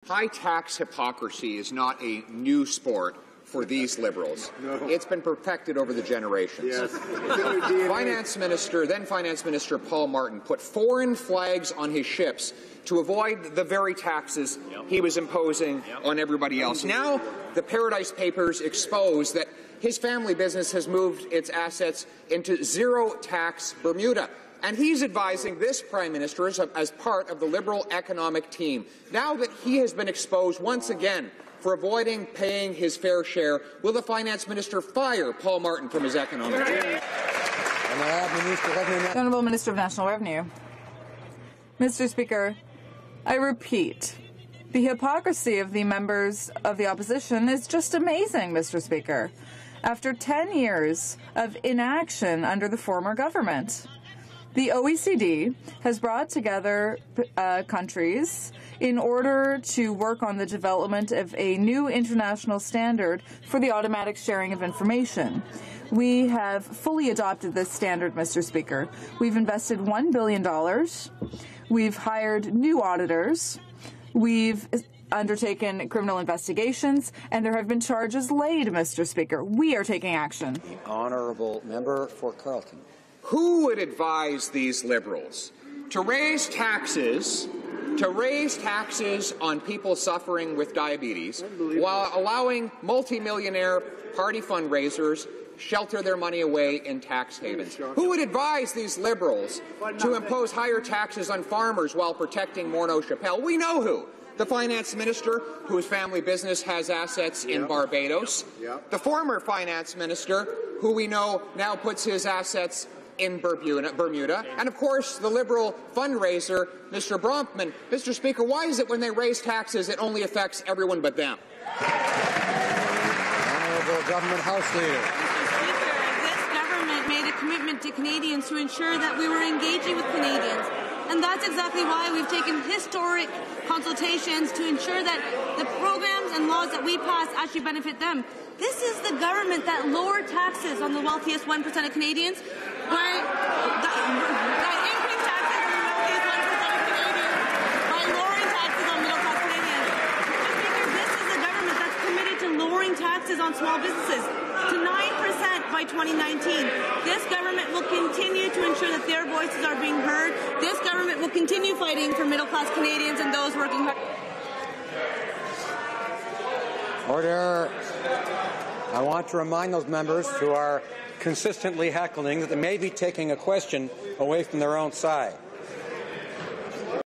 High tax hypocrisy is not a new sport for these Liberals. No. It's been perfected over the generations. Yes. Then Finance Minister Paul Martin put foreign flags on his ships to avoid the very taxes he was imposing on everybody else. Now the Paradise Papers expose that his family business has moved its assets into zero-tax Bermuda. And he's advising this Prime Minister as part of the Liberal economic team. Now that he has been exposed once again for avoiding paying his fair share, will the Finance Minister fire Paul Martin from his economic team? The Honourable Minister of National Revenue. Mr. Speaker, I repeat, the hypocrisy of the members of the opposition is just amazing, Mr. Speaker. After 10 years of inaction under the former government, the OECD has brought together countries in order to work on the development of a new international standard for the automatic sharing of information. We have fully adopted this standard, Mr. Speaker. We've invested $1 billion. We've hired new auditors. We've undertaken criminal investigations, and there have been charges laid, Mr. Speaker. We are taking action. The honourable member for Carleton. Who would advise these Liberals to raise taxes on people suffering with diabetes while allowing multimillionaire party fundraisers shelter their money away in tax havens? Who would advise these Liberals to impose higher taxes on farmers while protecting Morneau Chappelle? We know who. The Finance Minister, whose family business has assets in Barbados. The former Finance Minister, who we know now puts his assets in Bermuda, and of course the Liberal fundraiser, Mr. Bronfman. Mr. Speaker, why is it when they raise taxes it only affects everyone but them? Honourable Government House Leader. Mr. Speaker, this government made a commitment to Canadians to ensure that we were engaging with Canadians. And that's exactly why we've taken historic consultations to ensure that the programs and laws that we pass actually benefit them. This is the government that lowered taxes on the wealthiest 1% of Canadians, that increased taxes on the wealthiest 1% of Canadians by lowering taxes on middle-class Canadians. Mr. Speaker, this is the government that's committed to lowering taxes on small businesses to 9% by 2019. This government will continue to ensure that their voices are being heard. This government will continue fighting for middle-class Canadians and those working hard. Order. I want to remind those members who are consistently heckling that they may be taking a question away from their own side.